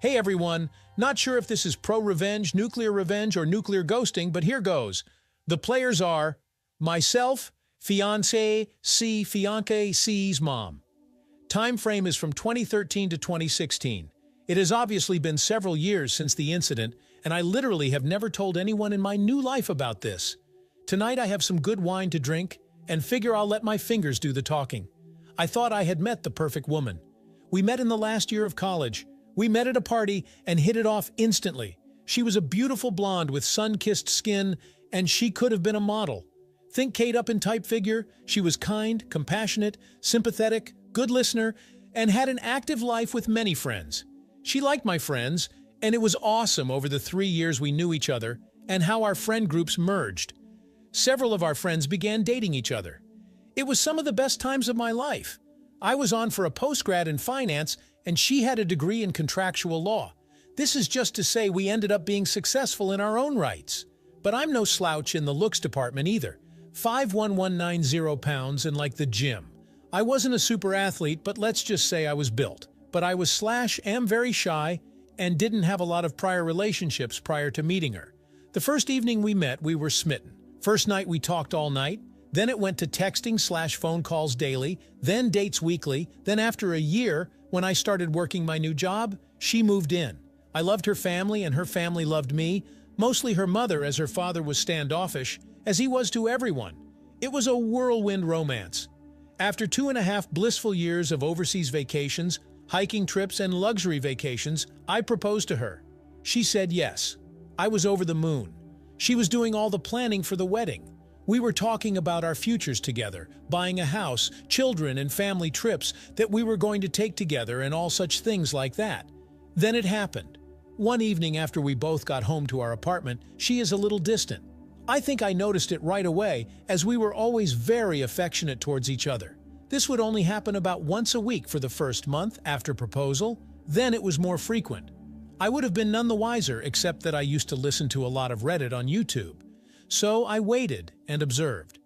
Hey everyone, not sure if this is pro-revenge, nuclear revenge, or nuclear ghosting, but here goes. The players are myself, fiancé C's mom. Time frame is from 2013 to 2016. It has obviously been several years since the incident, and I literally have never told anyone in my new life about this. Tonight I have some good wine to drink, and figure I'll let my fingers do the talking. I thought I had met the perfect woman. We met in the last year of college. We met at a party and hit it off instantly. She was a beautiful blonde with sun-kissed skin, and she could have been a model. Think Kate Upton-type figure. She was kind, compassionate, sympathetic, good listener, and had an active life with many friends. She liked my friends, and it was awesome over the 3 years we knew each other and how our friend groups merged. Several of our friends began dating each other. It was some of the best times of my life. I was on for a postgrad in finance, and she had a degree in contractual law. This is just to say we ended up being successful in our own rights. But I'm no slouch in the looks department either. 5'11" pounds and like the gym. I wasn't a super athlete, but let's just say I was built. But I am very shy and didn't have a lot of prior relationships prior to meeting her. The first evening we met, we were smitten. First night we talked all night, then it went to texting/phone calls daily, then dates weekly, then after a year, when I started working my new job, she moved in. I loved her family and her family loved me, mostly her mother as her father was standoffish, as he was to everyone. It was a whirlwind romance. After 2.5 blissful years of overseas vacations, hiking trips, and luxury vacations, I proposed to her. She said yes. I was over the moon. She was doing all the planning for the wedding. We were talking about our futures together, buying a house, children, and family trips that we were going to take together and all such things like that. Then it happened. One evening after we both got home to our apartment, she is a little distant. I think I noticed it right away, as we were always very affectionate towards each other. This would only happen about once a week for the first month after proposal, then it was more frequent. I would have been none the wiser except that I used to listen to a lot of Reddit on YouTube. So I waited and observed.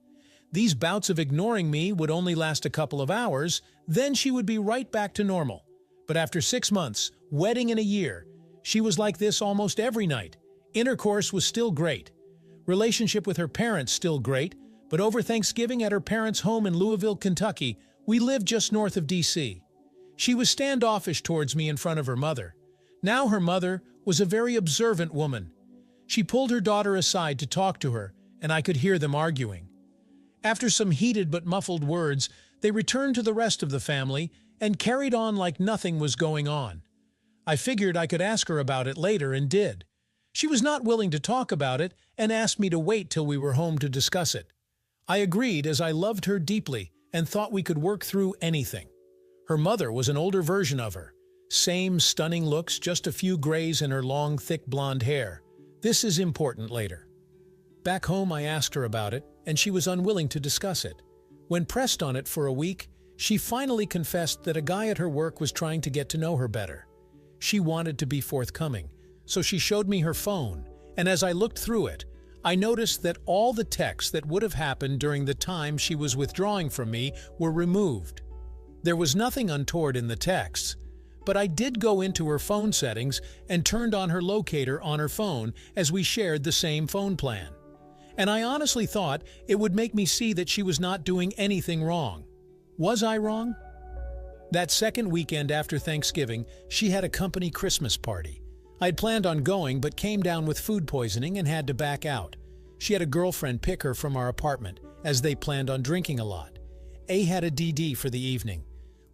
These bouts of ignoring me would only last a couple of hours, then she would be right back to normal. But after 6 months, wedding in a year, she was like this almost every night. Intercourse was still great. Relationship with her parents still great, but over Thanksgiving at her parents' home in Louisville, Kentucky, we lived just north of D.C. She was standoffish towards me in front of her mother. Now her mother was a very observant woman. She pulled her daughter aside to talk to her, and I could hear them arguing. After some heated but muffled words, they returned to the rest of the family and carried on like nothing was going on. I figured I could ask her about it later and did. She was not willing to talk about it and asked me to wait till we were home to discuss it. I agreed as I loved her deeply and thought we could work through anything. Her mother was an older version of her. Same stunning looks, just a few grays in her long, thick blonde hair. This is important later. Back home I asked her about it, and she was unwilling to discuss it. When pressed on it for a week, she finally confessed that a guy at her work was trying to get to know her better. She wanted to be forthcoming, so she showed me her phone, and as I looked through it, I noticed that all the texts that would have happened during the time she was withdrawing from me were removed. There was nothing untoward in the texts, but I did go into her phone settings and turned on her locator on her phone as we shared the same phone plan. And I honestly thought it would make me see that she was not doing anything wrong. Was I wrong? That second weekend after Thanksgiving, she had a company Christmas party. I'd planned on going but came down with food poisoning and had to back out. She had a girlfriend pick her from our apartment, as they planned on drinking a lot. A had a DD for the evening.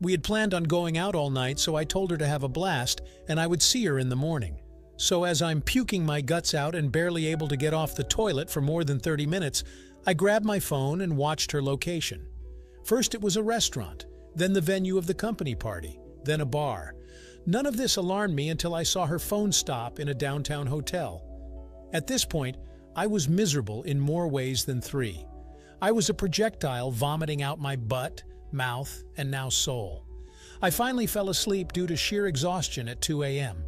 We had planned on going out all night, so I told her to have a blast and I would see her in the morning. So as I'm puking my guts out and barely able to get off the toilet for more than 30 minutes, I grabbed my phone and watched her location. First it was a restaurant, then the venue of the company party, then a bar. None of this alarmed me until I saw her phone stop in a downtown hotel. At this point, I was miserable in more ways than 3. I was a projectile vomiting out my butt, mouth, and now soul. I finally fell asleep due to sheer exhaustion at 2 a.m.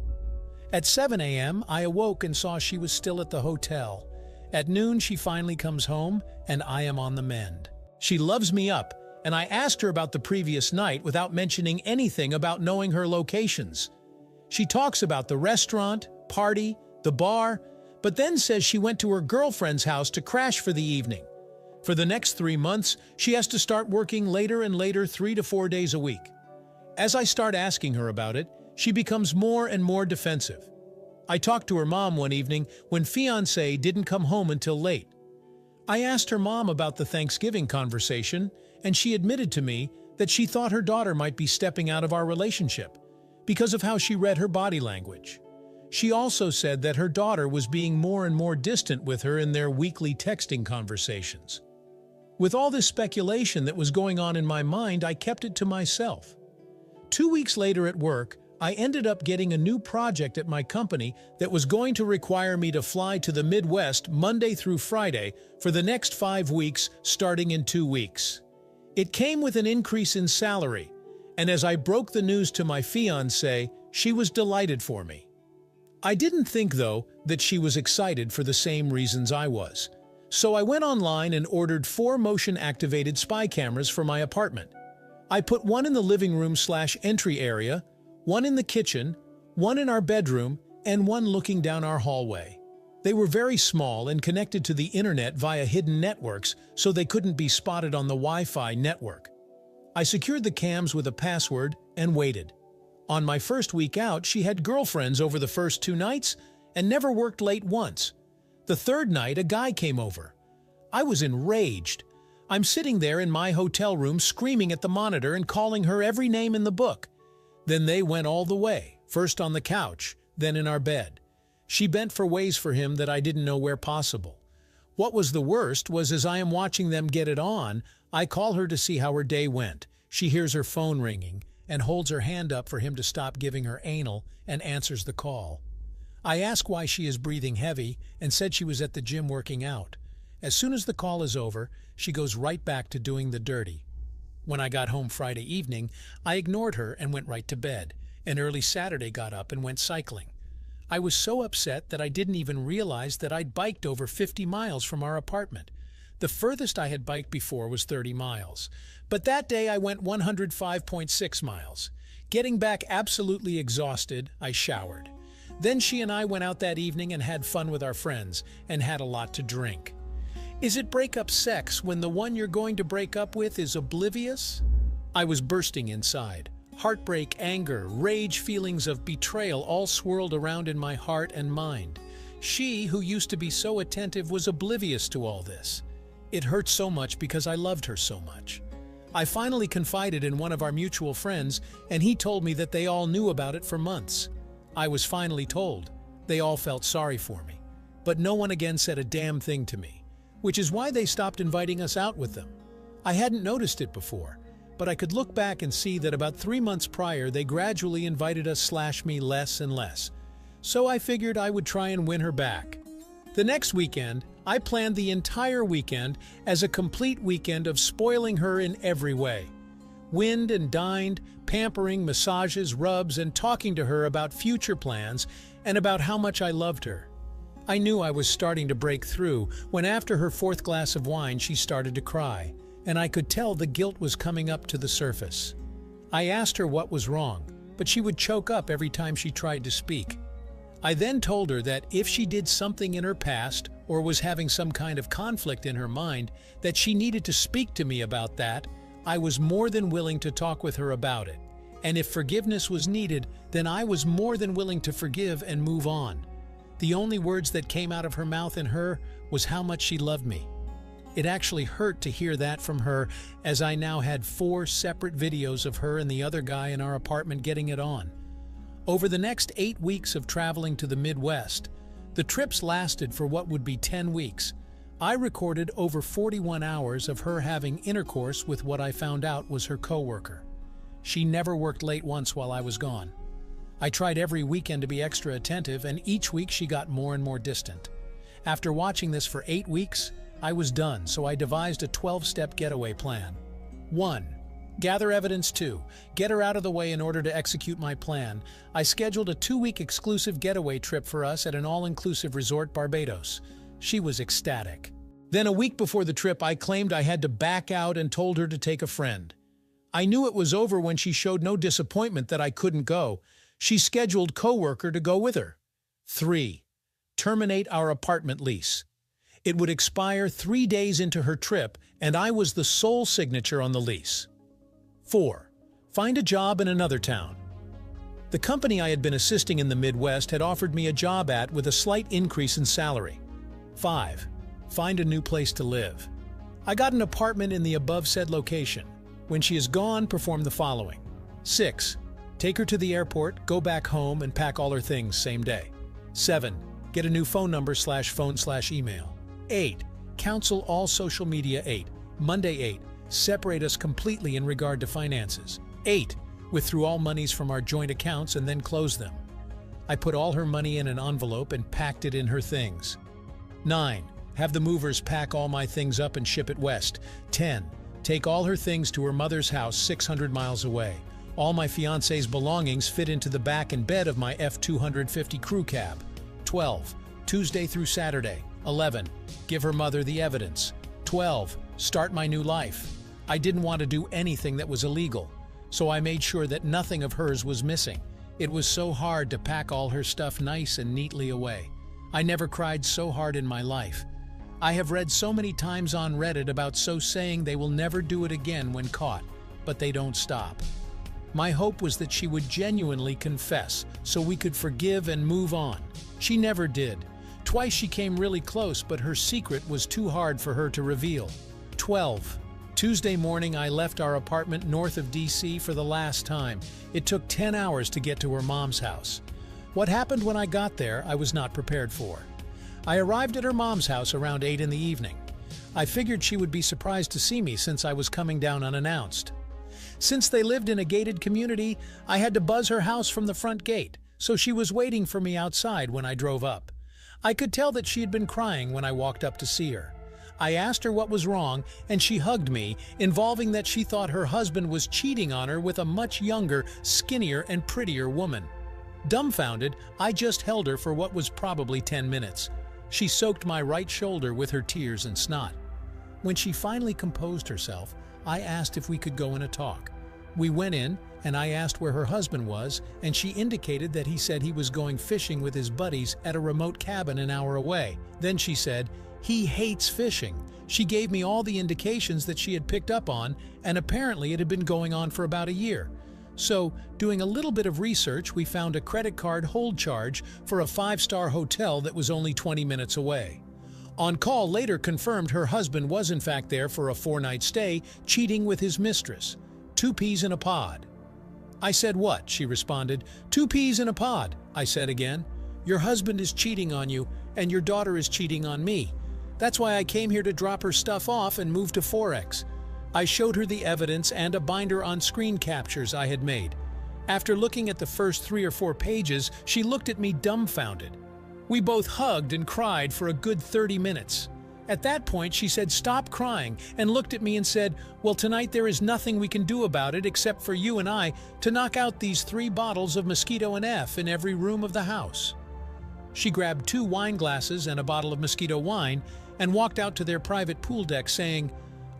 At 7 a.m., I awoke and saw she was still at the hotel. At noon, she finally comes home, and I am on the mend. She loves me up, and I asked her about the previous night without mentioning anything about knowing her locations. She talks about the restaurant, party, the bar, but then says she went to her girlfriend's house to crash for the evening. For the next 3 months, she has to start working later and later 3 to 4 days a week. As I start asking her about it, she becomes more and more defensive. I talked to her mom one evening when fiancé didn't come home until late. I asked her mom about the Thanksgiving conversation, and she admitted to me that she thought her daughter might be stepping out of our relationship because of how she read her body language. She also said that her daughter was being more and more distant with her in their weekly texting conversations. With all this speculation that was going on in my mind, I kept it to myself. 2 weeks later at work, I ended up getting a new project at my company that was going to require me to fly to the Midwest Monday through Friday for the next 5 weeks, starting in 2 weeks. It came with an increase in salary, and as I broke the news to my fiancée, she was delighted for me. I didn't think, though, that she was excited for the same reasons I was. So I went online and ordered 4 motion-activated spy cameras for my apartment. I put one in the living room/entry area, one in the kitchen, one in our bedroom, and one looking down our hallway. They were very small and connected to the internet via hidden networks, so they couldn't be spotted on the Wi-Fi network. I secured the cams with a password and waited. On my first week out, she had girlfriends over the first 2 nights and never worked late once. The 3rd night, a guy came over. I was enraged. I'm sitting there in my hotel room screaming at the monitor and calling her every name in the book. Then they went all the way, first on the couch, then in our bed. She bent for ways for him that I didn't know were possible. What was the worst was as I am watching them get it on, I call her to see how her day went. She hears her phone ringing and holds her hand up for him to stop giving her anal and answers the call. I ask why she is breathing heavy and said she was at the gym working out. As soon as the call is over, she goes right back to doing the dirty. When I got home Friday evening, I ignored her and went right to bed, and early Saturday got up and went cycling. I was so upset that I didn't even realize that I'd biked over 50 miles from our apartment. The furthest I had biked before was 30 miles, but that day I went 105.6 miles. Getting back absolutely exhausted, I showered. Then she and I went out that evening and had fun with our friends and had a lot to drink. Is it breakup sex when the one you're going to break up with is oblivious? I was bursting inside. Heartbreak, anger, rage, feelings of betrayal all swirled around in my heart and mind. She, who used to be so attentive, was oblivious to all this. It hurt so much because I loved her so much. I finally confided in one of our mutual friends, and he told me that they all knew about it for months. I was finally told. They all felt sorry for me. But no one again said a damn thing to me, which is why they stopped inviting us out with them. I hadn't noticed it before, but I could look back and see that about 3 months prior they gradually invited us/me less and less. So I figured I would try and win her back. The next weekend, I planned the entire weekend as a complete weekend of spoiling her in every way. Wined and dined, pampering, massages, rubs, and talking to her about future plans and about how much I loved her. I knew I was starting to break through when after her 4th glass of wine she started to cry, and I could tell the guilt was coming up to the surface. I asked her what was wrong, but she would choke up every time she tried to speak. I then told her that if she did something in her past or was having some kind of conflict in her mind, that she needed to speak to me about that. I was more than willing to talk with her about it, and if forgiveness was needed, then I was more than willing to forgive and move on. The only words that came out of her mouth and her was how much she loved me. It actually hurt to hear that from her, as I now had 4 separate videos of her and the other guy in our apartment getting it on. Over the next 8 weeks of traveling to the Midwest, the trips lasted for what would be 10 weeks. I recorded over 41 hours of her having intercourse with what I found out was her coworker. She never worked late once while I was gone. I tried every weekend to be extra attentive, and each week she got more and more distant. After watching this for 8 weeks, I was done, so I devised a 12-step getaway plan. 1. Gather evidence. 2. Get her out of the way in order to execute my plan. I scheduled a 2-week exclusive getaway trip for us at an all-inclusive resort, Barbados. She was ecstatic. Then a week before the trip, I claimed I had to back out and told her to take a friend. I knew it was over when she showed no disappointment that I couldn't go. She scheduled coworker to go with her. 3. Terminate our apartment lease. It would expire 3 days into her trip, and I was the sole signature on the lease. 4. Find a job in another town. The company I had been assisting in the Midwest had offered me a job with a slight increase in salary. 5. Find a new place to live. I got an apartment in the above-said location. When she is gone, perform the following. 6. Take her to the airport, go back home, and pack all her things same day. 7. Get a new phone number/phone/email. 8. Counsel all social media. 8. Monday 8. Separate us completely in regard to finances. 8. Withdrew all monies from our joint accounts and then close them. I put all her money in an envelope and packed it in her things. 9. Have the movers pack all my things up and ship it west. 10. Take all her things to her mother's house 600 miles away. All my fiancé's belongings fit into the back and bed of my F-250 crew cab. 12. Tuesday through Saturday. 11. Give her mother the evidence. 12. Start my new life. I didn't want to do anything that was illegal, so I made sure that nothing of hers was missing. It was so hard to pack all her stuff nice and neatly away. I never cried so hard in my life. I have read so many times on Reddit about so saying they will never do it again when caught, but they don't stop. My hope was that she would genuinely confess so we could forgive and move on. She never did. Twice she came really close, but her secret was too hard for her to reveal. 12. Tuesday morning, I left our apartment north of DC for the last time. It took 10 hours to get to her mom's house. What happened when I got there, I was not prepared for. I arrived at her mom's house around 8 in the evening. I figured she would be surprised to see me since I was coming down unannounced. Since they lived in a gated community, I had to buzz her house from the front gate, so she was waiting for me outside when I drove up. I could tell that she had been crying when I walked up to see her. I asked her what was wrong, and she hugged me, involving that she thought her husband was cheating on her with a much younger, skinnier, and prettier woman. Dumbfounded, I just held her for what was probably 10 minutes. She soaked my right shoulder with her tears and snot. When she finally composed herself, I asked if we could go in a talk. We went in, and I asked where her husband was, and she indicated that he said he was going fishing with his buddies at a remote cabin an hour away. Then she said, "He hates fishing." She gave me all the indications that she had picked up on, and apparently it had been going on for about a year. So, doing a little bit of research, we found a credit card hold charge for a 5-star hotel that was only 20 minutes away. On call later confirmed her husband was in fact there for a 4-night stay, cheating with his mistress. 2 peas in a pod. I said, "What?" She responded. 2 peas in a pod," I said again. "Your husband is cheating on you, and your daughter is cheating on me. That's why I came here to drop her stuff off and move to Forex." I showed her the evidence and a binder on screen captures I had made. After looking at the first 3 or 4 pages, she looked at me dumbfounded. We both hugged and cried for a good 30 minutes. At that point, she said, "Stop crying," and looked at me and said, "Well, tonight there is nothing we can do about it except for you and I to knock out these 3 bottles of Mosquito and F in every room of the house." She grabbed 2 wine glasses and a bottle of Mosquito wine and walked out to their private pool deck saying,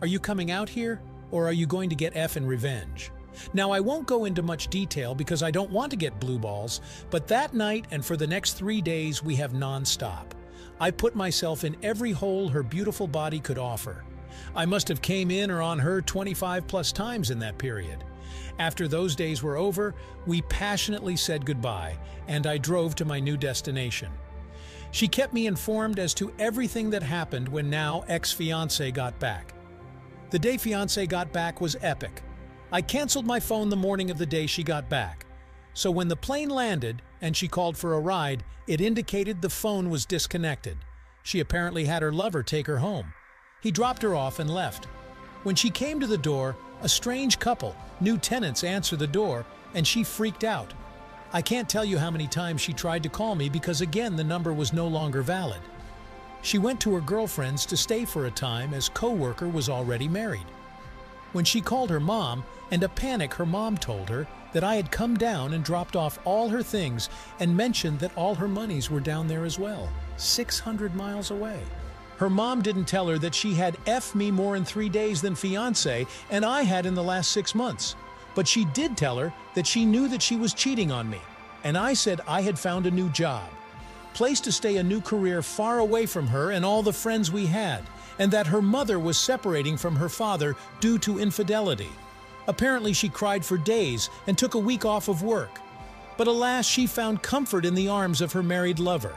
"Are you coming out here, or are you going to get F in revenge?" Now, I won't go into much detail because I don't want to get blue balls, but that night and for the next 3 days we have non-stop. I put myself in every hole her beautiful body could offer. I must have came in or on her 25 plus times in that period. After those days were over, we passionately said goodbye, and I drove to my new destination. She kept me informed as to everything that happened when now ex-fiancé got back. The day fiancé got back was epic. I canceled my phone the morning of the day she got back. So when the plane landed and she called for a ride, it indicated the phone was disconnected. She apparently had her lover take her home. He dropped her off and left. When she came to the door, a strange couple, new tenants, answered the door, and she freaked out. I can't tell you how many times she tried to call me because again the number was no longer valid. She went to her girlfriend's to stay for a time as co-worker was already married. When she called her mom, in a panic her mom told her that I had come down and dropped off all her things and mentioned that all her monies were down there as well, 600 miles away. Her mom didn't tell her that she had F me more in 3 days than fiancé and I had in the last 6 months. But she did tell her that she knew that she was cheating on me. and I said I had found a new job, place to stay, a new career far away from her and all the friends we had, and that her mother was separating from her father due to infidelity. Apparently she cried for days and took a week off of work. But alas, she found comfort in the arms of her married lover.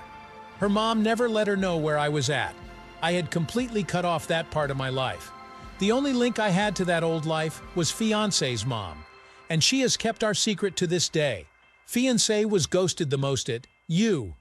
Her mom never let her know where I was at. I had completely cut off that part of my life. The only link I had to that old life was fiancé's mom, and she has kept our secret to this day. Fiancé was ghosted the most. You